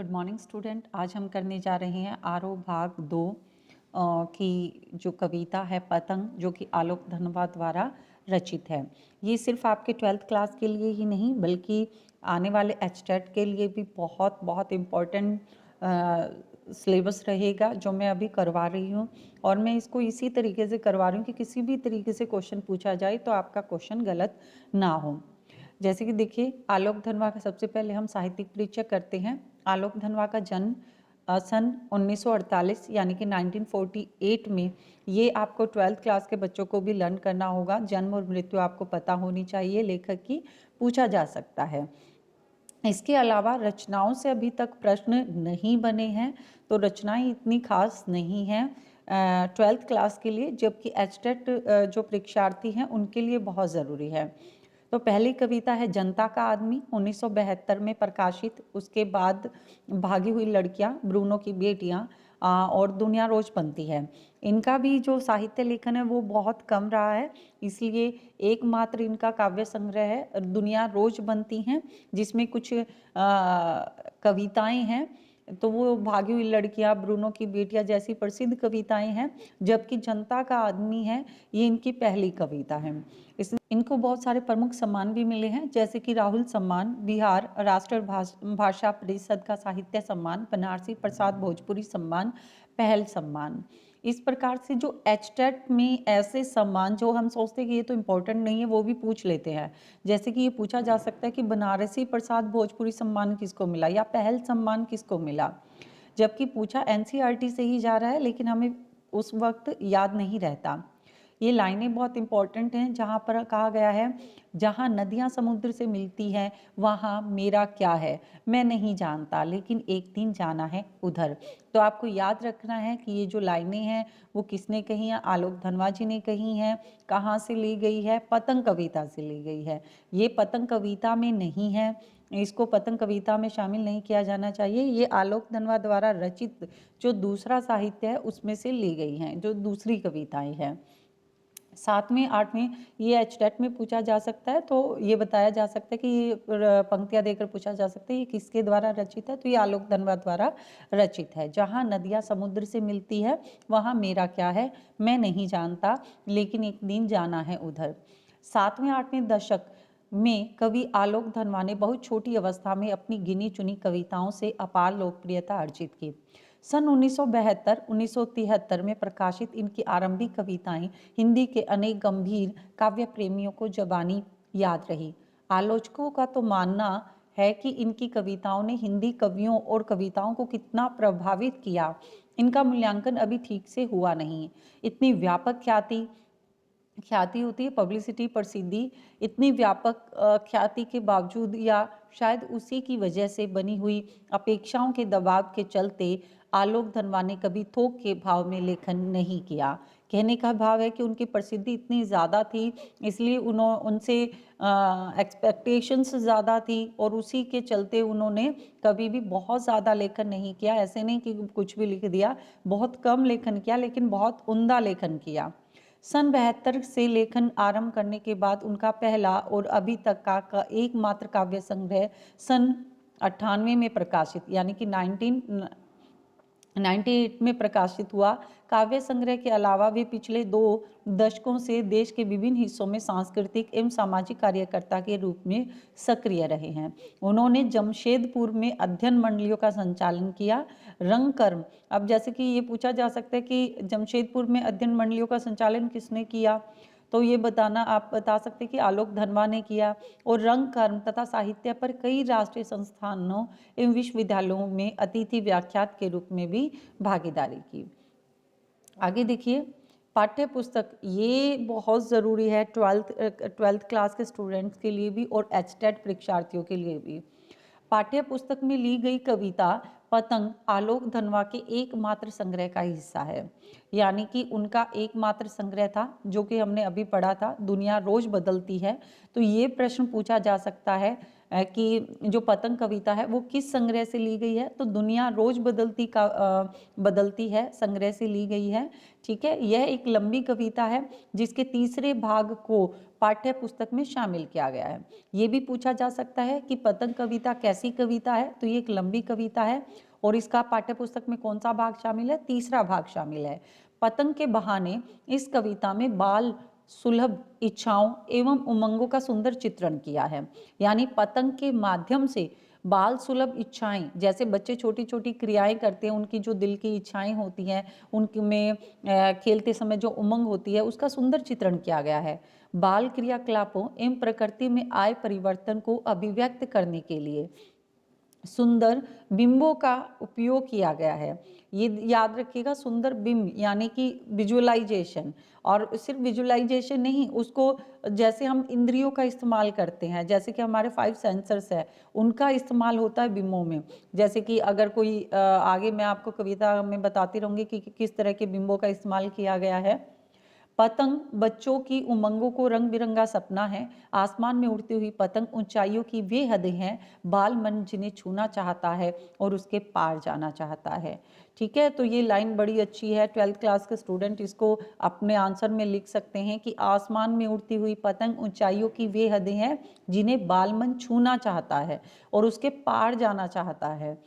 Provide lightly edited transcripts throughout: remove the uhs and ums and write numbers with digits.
Good morning student. आज हम करने जा रहे हैं आरोह भाग 2 की जो कविता है पतंग, जो कि आलोक धनवा द्वारा रचित है। ये सिर्फ आपके 12th क्लास के लिए ही नहीं बल्कि आने वाले एचटेट के लिए भी बहुत बहुत इम्पोर्टेंट सिलेबस रहेगा, जो मैं अभी करवा रही हूँ। और मैं इसको इसी तरीके से करवा रही हूँ कि किसी भी तरीके से क्वेश्चन पूछा जाए तो आपका क्वेश्चन गलत ना हो। जैसे कि देखिए, आलोक धनवा का सबसे पहले हम साहित्यिक परिचय करते हैं। आलोक धनवा का जन्म सन 1948 यानी कि 1948 में, ये आपको 12th क्लास के बच्चों को भी लर्न करना होगा। जन्म और मृत्यु आपको पता होनी चाहिए, लेखक की पूछा जा सकता है। इसके अलावा रचनाओं से अभी तक प्रश्न नहीं बने हैं, तो रचनाएं इतनी खास नहीं हैं 12th क्लास के लिए, जबकि एचटेट जो परीक्षार्थी हैं उनके लिए बहुत ज़रूरी है। तो पहली कविता है जनता का आदमी, 1972 में प्रकाशित। उसके बाद भागी हुई लड़कियां, ब्रूनो की बेटियां और दुनिया रोज बनती है। इनका भी जो साहित्य लेखन है वो बहुत कम रहा है, इसलिए एकमात्र इनका काव्य संग्रह है दुनिया रोज बनती हैं, जिसमें कुछ कविताएं हैं। तो वो भागी हुई लड़कियां, ब्रूनो की बेटियां जैसी प्रसिद्ध कविताएं हैं, जबकि जनता का आदमी है ये इनकी पहली कविता है। इनको बहुत सारे प्रमुख सम्मान भी मिले हैं, जैसे कि राहुल सम्मान, बिहार राष्ट्र भाषा परिषद का साहित्य सम्मान, बनारसी प्रसाद भोजपुरी सम्मान, पहल सम्मान। इस प्रकार से जो एचटेट में ऐसे सम्मान जो हम सोचते हैं कि ये तो इम्पोर्टेंट नहीं है, वो भी पूछ लेते हैं। जैसे कि ये पूछा जा सकता है कि बनारसी प्रसाद भोजपुरी सम्मान किसको मिला या पहल सम्मान किसको मिला, जबकि पूछा एनसीईआरटी से ही जा रहा है, लेकिन हमें उस वक्त याद नहीं रहता। ये लाइनें बहुत इंपॉर्टेंट हैं, जहाँ पर कहा गया है, जहाँ नदियाँ समुद्र से मिलती हैं वहाँ मेरा क्या है, मैं नहीं जानता लेकिन एक दिन जाना है उधर। तो आपको याद रखना है कि ये जो लाइनें हैं वो किसने कही हैं, आलोक धनवा जी ने कही हैं। कहाँ से ली गई है, पतंग कविता से ली गई है। ये पतंग कविता में नहीं है, इसको पतंग कविता में शामिल नहीं किया जाना चाहिए। ये आलोक धनवा द्वारा रचित जो दूसरा साहित्य है उसमें से ली गई हैं, जो दूसरी कविताएं हैं। 7वें 8वें ये एचटेट में पूछा जा सकता है, तो ये बताया जा सकता है कि ये पंक्तियां देकर पूछा जा सकता है ये किसके द्वारा रचित है, तो ये आलोक धनवा द्वारा रचित है। जहाँ नदियाँ समुद्र से मिलती है वहाँ मेरा क्या है, मैं नहीं जानता लेकिन एक दिन जाना है उधर। 7वें 8वें दशक में कवि आलोक धनवा ने बहुत छोटी अवस्था में अपनी गिनी चुनी कविताओं से अपार लोकप्रियता अर्जित की। सन 1972-1973 में प्रकाशित इनकी आरंभिक कविताएं हिंदी के अनेक गंभीर काव्य प्रेमियों को जबानी याद रही। आलोचकों का तो मानना है कि इनकी कविताओं ने हिंदी कवियों और कविताओं को कितना प्रभावित किया, इनका मूल्यांकन अभी ठीक से हुआ नहीं। इतनी व्यापक ख्याति होती है, पब्लिसिटी, प्रसिद्धि, इतनी व्यापक ख्याति के बावजूद या शायद उसी की वजह से बनी हुई अपेक्षाओं के दबाव के चलते आलोक धनवा ने कभी थोक के भाव में लेखन नहीं किया। कहने का भाव है कि उनकी प्रसिद्धि इतनी ज़्यादा थी, इसलिए उनसे एक्सपेक्टेशंस ज़्यादा थी और उसी के चलते उन्होंने कभी भी बहुत ज़्यादा लेखन नहीं किया। ऐसे नहीं कि कुछ भी लिख दिया, बहुत कम लेखन किया, लेकिन बहुत उम्दा लेखन किया। सन 72 से लेखन आरंभ करने के बाद उनका पहला और अभी तक का एकमात्र काव्य संग्रह सन 98 में प्रकाशित यानी कि 1998 में प्रकाशित हुआ। काव्य संग्रह के अलावा वे पिछले 2 दशकों से देश के विभिन्न हिस्सों में सांस्कृतिक एवं सामाजिक कार्यकर्ता के रूप में सक्रिय रहे हैं। उन्होंने जमशेदपुर में अध्ययन मंडलियों का संचालन किया। रंगकर्म, अब जैसे कि ये पूछा जा सकता है कि जमशेदपुर में अध्ययन मंडलियों का संचालन किसने किया, तो ये बताना, आप बता सकते हैं कि आलोक धनवा ने किया। और रंग कर्म तथा साहित्य पर कई राष्ट्रीय संस्थानों एवं विश्वविद्यालयों में अतिथि व्याख्यात के रूप में भी भागीदारी की। आगे देखिए, पाठ्य पुस्तक, ये बहुत ज़रूरी है 12th क्लास के स्टूडेंट्स के लिए भी और एचटेट परीक्षार्थियों के लिए भी। पाठ्य पुस्तक में ली गई कविता पतंग आलोक धनवा के एकमात्र संग्रह का हिस्सा है, यानी कि उनका एकमात्र संग्रह था, जो कि हमने अभी पढ़ा था, दुनिया रोज बदलती है। तो ये प्रश्न पूछा जा सकता है कि जो पतंग कविता है वो किस संग्रह से ली गई है, तो दुनिया रोज बदलती है संग्रह से ली गई है। ठीक है, यह एक लंबी कविता है जिसके तीसरे भाग को पाठ्य पुस्तक में शामिल किया गया है। ये भी पूछा जा सकता है कि पतंग कविता कैसी कविता है, तो ये एक लंबी कविता है और इसका पाठ्य पुस्तक में कौन सा भाग शामिल है, तीसरा भाग शामिल है। पतंग के बहाने इस कविता में बाल सुलभ इच्छाओं एवं उमंगों का सुंदर चित्रण किया है। यानी पतंग के माध्यम से बाल सुलभ इच्छाएं, जैसे बच्चे छोटी छोटी क्रियाएं करते हैं, उनकी जो दिल की इच्छाएं होती हैं, उनमें खेलते समय जो उमंग होती है, उसका सुंदर चित्रण किया गया है। बाल क्रियाकलापों एवं प्रकृति में आए परिवर्तन को अभिव्यक्त करने के लिए सुंदर बिंबों का उपयोग किया गया है। ये याद रखिएगा, सुंदर बिंब यानी कि विजुअलाइजेशन, और सिर्फ विजुअलाइजेशन नहीं, उसको जैसे हम इंद्रियों का इस्तेमाल करते हैं, जैसे कि हमारे 5 सेंसर्स है, उनका इस्तेमाल होता है बिंबों में। जैसे कि अगर कोई आगे मैं आपको कविता में बताती रहूँगी कि किस तरह के बिंबों का इस्तेमाल किया गया है। पतंग बच्चों की उमंगों को रंग बिरंगा सपना है, आसमान में उड़ती हुई पतंग ऊंचाइयों की वे हदें हैं, बाल मन जिन्हें छूना चाहता है और उसके पार जाना चाहता है। ठीक है, तो ये लाइन बड़ी अच्छी है, 12th क्लास के स्टूडेंट इसको अपने आंसर में लिख सकते हैं कि आसमान में उड़ती हुई पतंग ऊंचाइयों की वे हदें हैं जिन्हें बाल मन छूना चाहता है और उसके पार जाना चाहता है।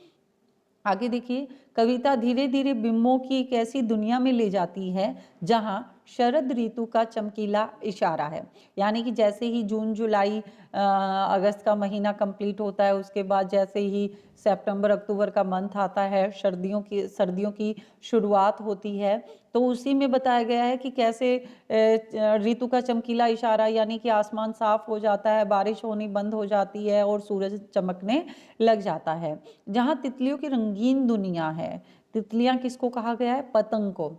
आगे देखिए, कविता धीरे धीरे बिंबों की एक ऐसी दुनिया में ले जाती है जहां शरद ऋतु का चमकीला इशारा है। यानी कि जैसे ही जून जुलाई अगस्त का महीना कंप्लीट होता है, उसके बाद जैसे ही सितंबर अक्टूबर का मंथ आता है, सर्दियों की शुरुआत होती है, तो उसी में बताया गया है कि कैसे ऋतु का चमकीला इशारा, यानी कि आसमान साफ हो जाता है, बारिश होनी बंद हो जाती है और सूरज चमकने लग जाता है। जहाँ तितलियों की रंगीन दुनिया है, तितलियां किसको कहा गया है, पतंग को।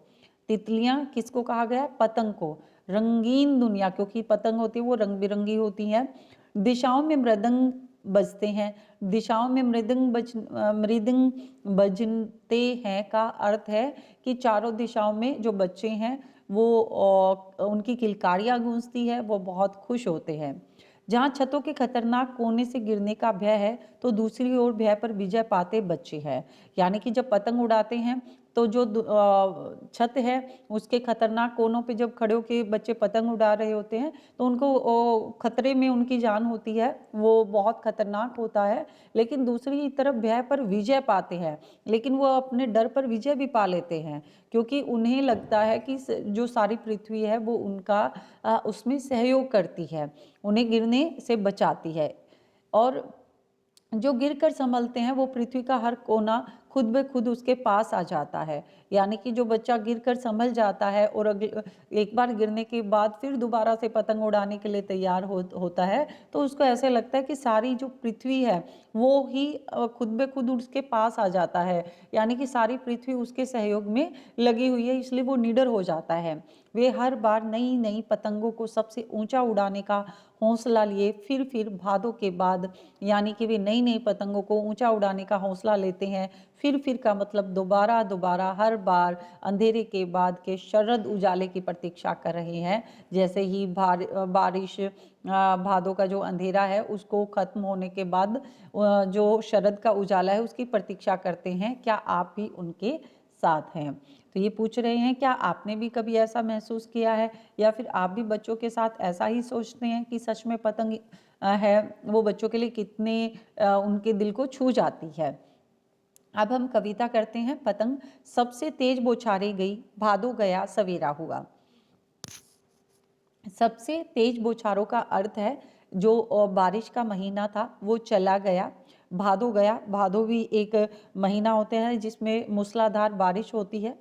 तितलियां किसको कहा गया है, पतंग को। रंगीन दुनिया, क्योंकि पतंग होती है वो रंग बिरंगी होती है। दिशाओं में मृदंग बजते हैं, दिशाओं में मृदंग बजते हैं का अर्थ है कि चारों दिशाओं में जो बच्चे हैं वो उनकी किलकारियां गूंजती है, वो बहुत खुश होते हैं। जहाँ छतों के खतरनाक कोने से गिरने का भय है, तो दूसरी ओर भय पर विजय पाते बच्चे हैं। यानी कि जब पतंग उड़ाते हैं तो जो छत है उसके खतरनाक कोनों पे जब खड़े होकर बच्चे पतंग उड़ा रहे होते हैं, तो उनको खतरे में उनकी जान होती है, वो बहुत खतरनाक होता है। लेकिन दूसरी तरफ भय पर विजय पाते हैं, लेकिन वो अपने डर पर विजय भी पा लेते हैं, क्योंकि उन्हें लगता है कि जो सारी पृथ्वी है वो उनका उसमें सहयोग करती है, उन्हें गिरने से बचाती है। और जो गिरकर संभलते हैं वो पृथ्वी का हर कोना खुद ब खुद उसके पास आ जाता है। यानी कि जो बच्चा गिरकर संभल जाता है और एक बार गिरने के बाद फिर दोबारा से पतंग उड़ाने के लिए तैयार होता है, तो उसको ऐसे लगता है कि सारी जो पृथ्वी है वो ही खुद ब खुद उसके पास आ जाता है, यानी कि सारी पृथ्वी उसके सहयोग में लगी हुई है, इसलिए वो निडर हो जाता है। वे हर बार नई नई पतंगों को सबसे ऊंचा उड़ाने का हौसला लिए फिर भादों के बाद, यानी कि वे नई नई पतंगों को ऊंचा उड़ाने का हौसला लेते हैं। फिर का मतलब दोबारा दोबारा, हर बार अंधेरे के बाद के शरद उजाले की प्रतीक्षा कर रहे हैं। जैसे ही बारिश भादों का जो अंधेरा है उसको खत्म होने के बाद जो शरद का उजाला है उसकी प्रतीक्षा करते हैं। क्या आप भी उनके साथ हैं? तो ये पूछ रहे हैं क्या आपने भी कभी ऐसा महसूस किया है, या फिर आप भी बच्चों के साथ ऐसा ही सोचते हैं कि सच में पतंग है वो बच्चों के लिए कितने उनके दिल को छू जाती है। अब हम कविता करते हैं। पतंग सबसे तेज बौछारी गई, भादो गया सवेरा हुआ। सबसे तेज बौछारों का अर्थ है जो बारिश का महीना था वो चला गया, भादो गया। भादो भी एक महीना होते हैं जिसमें मूसलाधार बारिश होती है।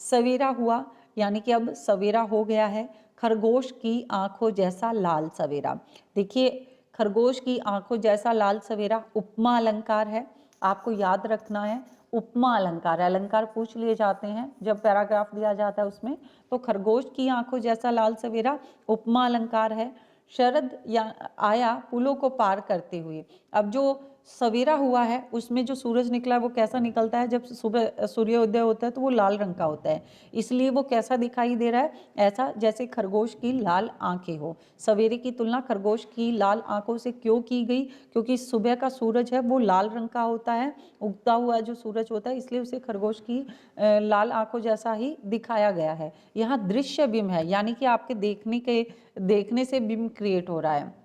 सवेरा हुआ यानी कि अब सवेरा हो गया है। खरगोश की आंखों जैसा लाल सवेरा। देखिए, खरगोश की आंखों जैसा लाल सवेरा उपमा अलंकार है, आपको याद रखना है। उपमा अलंकार है, अलंकार पूछ लिए जाते हैं जब पैराग्राफ दिया जाता है उसमें, तो खरगोश की आंखों जैसा लाल सवेरा उपमा अलंकार है। शरद या आया पुलों को पार करते हुए। अब जो सवेरा हुआ है उसमें जो सूरज निकला है वो कैसा निकलता है, जब सुबह सूर्योदय होता है तो वो लाल रंग का होता है, इसलिए वो कैसा दिखाई दे रहा है, ऐसा जैसे खरगोश की लाल आंखें हो। सवेरे की तुलना खरगोश की लाल आंखों से क्यों की गई, क्योंकि सुबह का सूरज है वो लाल रंग का होता है, उगता हुआ जो सूरज होता है, इसलिए उसे खरगोश की लाल आंखों जैसा ही दिखाया गया है। यहाँ दृश्य बिंब है, यानी कि आपके देखने से बिंब क्रिएट हो रहा है।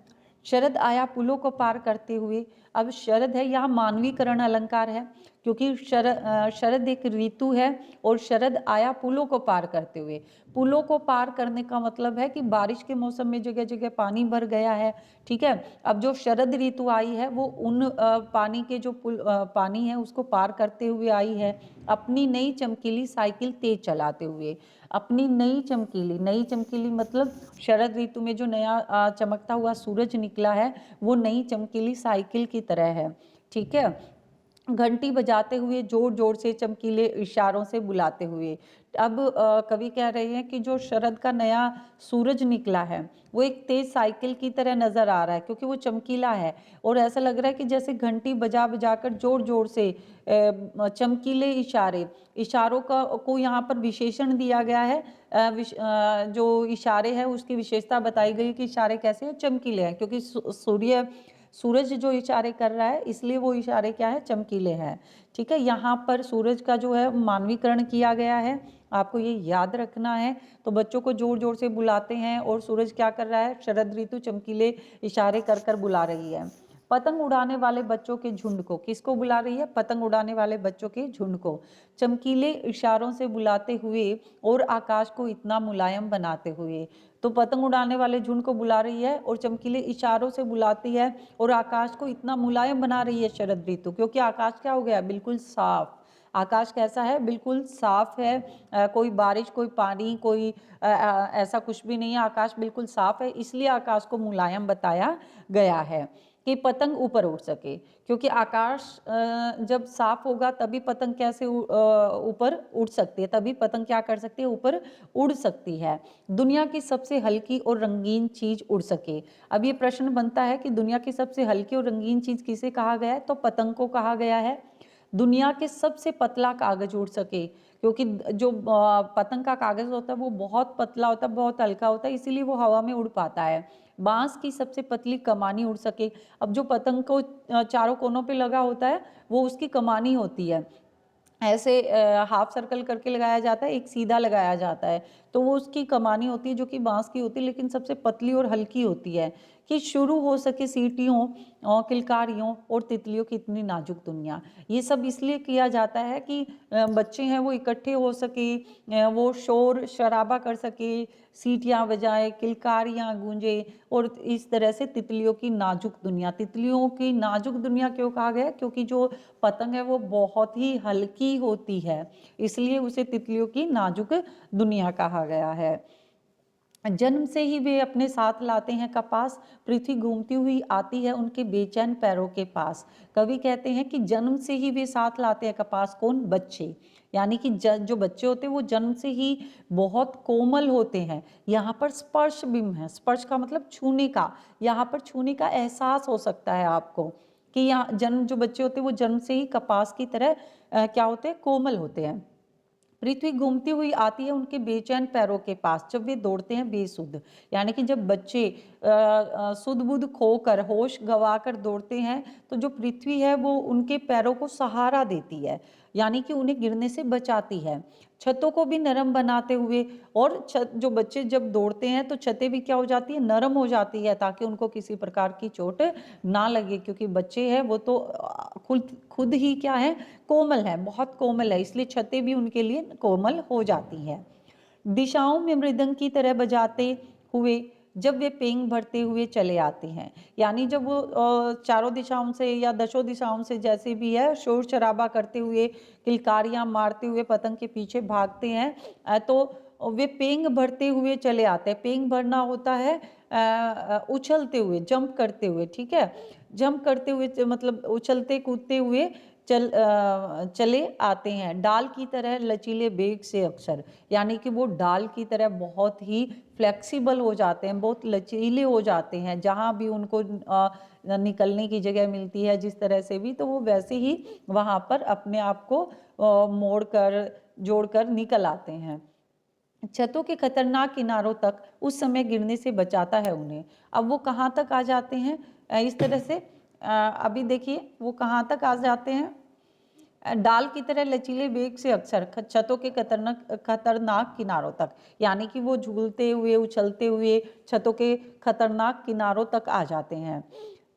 शरद आया पुलों को पार करते हुए, अब शरद है यहाँ मानवीकरण अलंकार है, क्योंकि शरद एक ऋतु है और शरद आया पुलों को पार करते हुए। पुलों को पार करने का मतलब है कि बारिश के मौसम में जगह जगह पानी भर गया है, ठीक है। अब जो शरद ऋतु आई है वो उन पानी के जो पानी है उसको पार करते हुए आई है, अपनी नई चमकीली साइकिल तेज चलाते हुए। अपनी नई चमकीली मतलब शरद ऋतु में जो नया चमकता हुआ सूरज निकला है वो नई चमकीली साइकिल की तरह है, ठीक है। घंटी बजाते हुए, जोर जोर से, चमकीले इशारों से बुलाते हुए। अब कवि कह रहे हैं कि जो शरद का नया सूरज निकला है वो एक तेज साइकिल की तरह नजर आ रहा है, क्योंकि वो चमकीला है और ऐसा लग रहा है कि जैसे घंटी बजा बजा कर जोर जोर से चमकीले इशारों को यहाँ पर विशेषण दिया गया है। जो इशारे हैं उसकी विशेषता बताई गई कि इशारे कैसे हैं, चमकीले हैं, क्योंकि सूरज जो इशारे कर रहा है इसलिए वो इशारे क्या है, चमकीले हैं, ठीक है। यहाँ पर सूरज का जो है मानवीकरण किया गया है, आपको ये याद रखना है। तो बच्चों को जोर जोर से बुलाते हैं और सूरज क्या कर रहा है, शरद ऋतु चमकीले इशारे कर कर बुला रही है। पतंग उड़ाने वाले बच्चों के झुंड को, किसको बुला रही है, पतंग उड़ाने वाले बच्चों के झुंड को, चमकीले इशारों से बुलाते हुए और आकाश को इतना मुलायम बनाते हुए। तो पतंग उड़ाने वाले झुंड को बुला रही है और चमकीले इशारों से बुलाती है और आकाश को इतना मुलायम बना रही है शरद ऋतु, क्योंकि आकाश क्या हो गया, बिल्कुल साफ। आकाश कैसा है, बिल्कुल साफ है, कोई बारिश, कोई पानी, कोई ऐसा कुछ भी नहीं है, आकाश बिल्कुल साफ है, इसलिए आकाश को मुलायम बताया गया है कि पतंग ऊपर उड़ सके। क्योंकि आकाश जब साफ होगा तभी पतंग कैसे ऊपर उड़ सकती है, तभी पतंग क्या कर सकती है, ऊपर उड़ सकती है। दुनिया की सबसे हल्की और रंगीन चीज उड़ सके। अब ये प्रश्न बनता है कि दुनिया की सबसे हल्की और रंगीन चीज किसे कहा गया है, तो पतंग को कहा गया है। दुनिया के सबसे पतला कागज उड़ सके, क्योंकि जो पतंग का कागज होता है वो बहुत पतला होता है, बहुत हल्का होता है, इसीलिए वो हवा में उड़ पाता है। बांस की सबसे पतली कमानी उड़ सके। अब जो पतंग को चारों कोनों पे लगा होता है वो उसकी कमानी होती है, ऐसे हाफ सर्कल करके लगाया जाता है, एक सीधा लगाया जाता है, तो वो उसकी कमानी होती है जो कि बांस की होती है, लेकिन सबसे पतली और हल्की होती है। कि शुरू हो सके सीटियों, किलकारियों और तितलियों की इतनी नाजुक दुनिया। ये सब इसलिए किया जाता है कि बच्चे हैं वो इकट्ठे हो सके, वो शोर शराबा कर सके, सीटियाँ बजाए, किलकारियाँ गूंजे, और इस तरह से तितलियों की नाजुक दुनिया। तितलियों की नाजुक दुनिया क्यों कहा गया, क्योंकि जो पतंग है वो बहुत ही हल्की होती है, इसलिए उसे तितलियों की नाजुक दुनिया कहा गया है। जन्म से ही वे अपने साथ लाते हैं कपास, पृथ्वी घूमती हुई आती है उनके बेचैन पैरों के पास। कवि कहते हैं कि जन्म से ही वे साथ लाते हैं कपास, कौन, बच्चे। यानी कि जो बच्चे होते हैं वो जन्म से ही बहुत कोमल होते हैं। यहाँ पर स्पर्श बिंब है, स्पर्श का मतलब छूने का, यहाँ पर छूने का एहसास हो सकता है आपको कि यहाँ जन्म, जो बच्चे होते हैं वो जन्म से ही कपास की तरह क्या होते हैं, कोमल होते हैं। पृथ्वी घूमती हुई आती है उनके बेचैन पैरों के पास, जब वे दौड़ते हैं बेसुध। यानी कि जब बच्चे सुध बुध खोकर, होश गंवाकर दौड़ते हैं तो जो पृथ्वी है वो उनके पैरों को सहारा देती है, यानी कि उन्हें गिरने से बचाती है। छतों को भी नरम बनाते हुए, और जो बच्चे जब दौड़ते हैं तो छतें भी क्या हो जाती है, नरम हो जाती है, ताकि उनको किसी प्रकार की चोट ना लगे, क्योंकि बच्चे हैं वो तो खुद खुद ही क्या है, कोमल है, बहुत कोमल है, इसलिए छतें भी उनके लिए कोमल हो जाती हैं। दिशाओं में मृदंग की तरह बजाते हुए जब वे पेंग भरते हुए चले आते हैं, यानी जब वो चारों दिशाओं से या दशों दिशाओं से जैसे भी है शोर शराबा करते हुए, किलकारियां मारते हुए पतंग के पीछे भागते हैं, तो वे पेंग भरते हुए चले आते हैं। पेंग भरना होता है उछलते हुए, जंप करते हुए, ठीक है। जंप करते हुए मतलब उछलते कूदते हुए चले आते हैं, डाल की तरह लचीले बेग से अक्सर, यानी कि वो डाल की तरह बहुत ही फ्लेक्सिबल हो जाते हैं, बहुत लचीले हो जाते हैं, जहाँ भी उनको निकलने की जगह मिलती है जिस तरह से भी, तो वो वैसे ही वहाँ पर अपने आप को मोड़ कर जोड़ कर निकल आते हैं। छतों के खतरनाक किनारों तक उस समय गिरने से बचाता है उन्हें। अब वो कहाँ तक आ जाते हैं इस तरह से, अभी देखिए वो कहाँ तक आ जाते हैं, डाल की तरह लचीले वेग से अक्सर छतों के खतरनाक किनारों तक, यानी कि वो झूलते हुए उछलते हुए छतों के खतरनाक किनारों तक आ जाते हैं।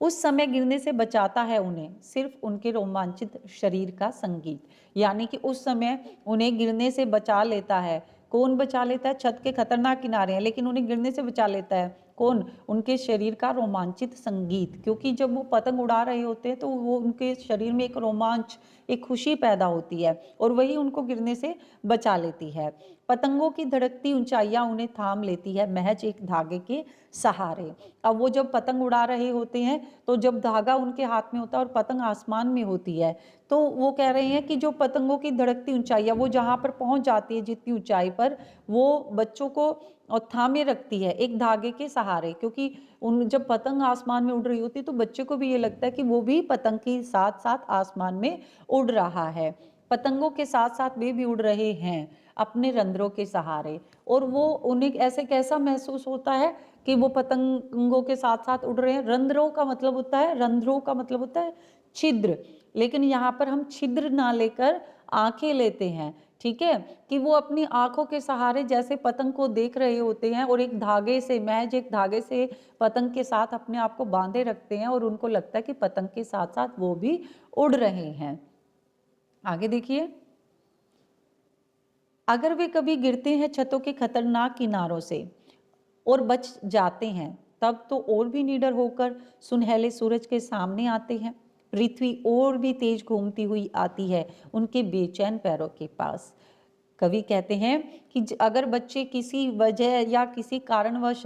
उस समय गिरने से बचाता है उन्हें सिर्फ उनके रोमांचित शरीर का संगीत, यानी कि उस समय उन्हें गिरने से बचा लेता है। कौन बचा लेता है? छत के खतरनाक किनारे हैं लेकिन उन्हें गिरने से बचा लेता है कौन? उनके शरीर का रोमांचित संगीत, क्योंकि जब वो पतंग उड़ा रहे होते हैं तो वो उनके शरीर में एक रोमांच, एक खुशी पैदा होती है और वही उनको गिरने से बचा लेती है। पतंगों की धड़कती ऊंचाइयां उन्हें थाम लेती है महज एक धागे के सहारे। अब वो जब पतंग उड़ा रहे होते हैं तो जब धागा उनके हाथ में होता है और पतंग आसमान में होती है, तो वो कह रहे हैं कि जो पतंगों की धड़कती ऊंचाइयां, वो जहां पर पहुंच जाती है जितनी ऊंचाई पर, वो बच्चों को और थामे रखती है एक धागे के सहारे, क्योंकि उन जब पतंग आसमान में उड़ रही होती है तो बच्चे को भी ये लगता है कि वो भी पतंग के साथ साथ आसमान में उड़ रहा है। पतंगों के साथ साथ वे भी उड़ रहे हैं अपने रंध्रों के सहारे, और वो उन्हें ऐसे कैसा महसूस होता है कि वो पतंगों के साथ साथ उड़ रहे हैं। रंध्रों का मतलब होता है, रंध्रों का मतलब होता है छिद्र, लेकिन यहाँ पर हम छिद्र ना लेकर आंखें लेते हैं, ठीक है, कि वो अपनी आंखों के सहारे जैसे पतंग को देख रहे होते हैं और एक धागे से, महज एक धागे से पतंग के साथ अपने आप को बांधे रखते हैं और उनको लगता है कि पतंग के साथ साथ वो भी उड़ रहे हैं। आगे देखिए, अगर वे कभी गिरते हैं छतों के खतरनाक किनारों से और बच जाते हैं, तब तो और भी निडर होकर सुनहले सूरज के सामने आते हैं। पृथ्वी और भी तेज घूमती हुई आती है उनके बेचैन पैरों के पास। कवि कहते हैं कि अगर बच्चे किसी वजह या किसी कारणवश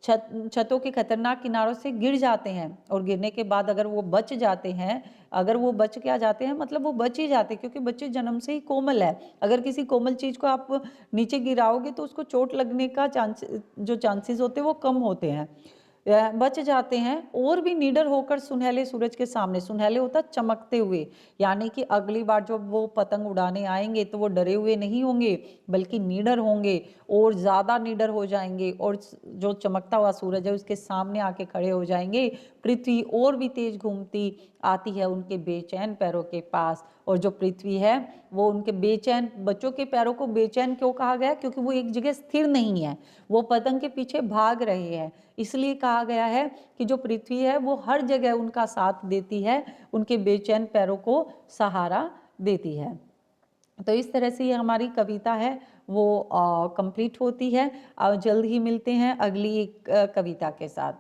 छतों के खतरनाक किनारों से गिर जाते हैं और गिरने के बाद अगर वो बच जाते हैं, अगर वो बच क्या जाते हैं, मतलब वो बच ही जाते हैं, क्योंकि बच्चे जन्म से ही कोमल है। अगर किसी कोमल चीज को आप नीचे गिराओगे तो उसको चोट लगने का चांसेस होते हैं वो कम होते हैं, बच जाते हैं और भी निडर होकर सुनहले सूरज के सामने। सुनहले होता चमकते हुए, यानी कि अगली बार जब वो पतंग उड़ाने आएंगे तो वो डरे हुए नहीं होंगे बल्कि निडर होंगे और ज़्यादा निडर हो जाएंगे, और जो चमकता हुआ सूरज है उसके सामने आके खड़े हो जाएंगे। पृथ्वी और भी तेज घूमती आती है उनके बेचैन पैरों के पास, और जो पृथ्वी है वो उनके बेचैन, बच्चों के पैरों को बेचैन क्यों कहा गया? क्योंकि वो एक जगह स्थिर नहीं है, वो पतंग के पीछे भाग रहे हैं, इसलिए कहा गया है कि जो पृथ्वी है वो हर जगह उनका साथ देती है, उनके बेचैन पैरों को सहारा देती है। तो इस तरह से ये हमारी कविता है वो कंप्लीट होती है। जल्द ही मिलते हैं अगली एक कविता के साथ।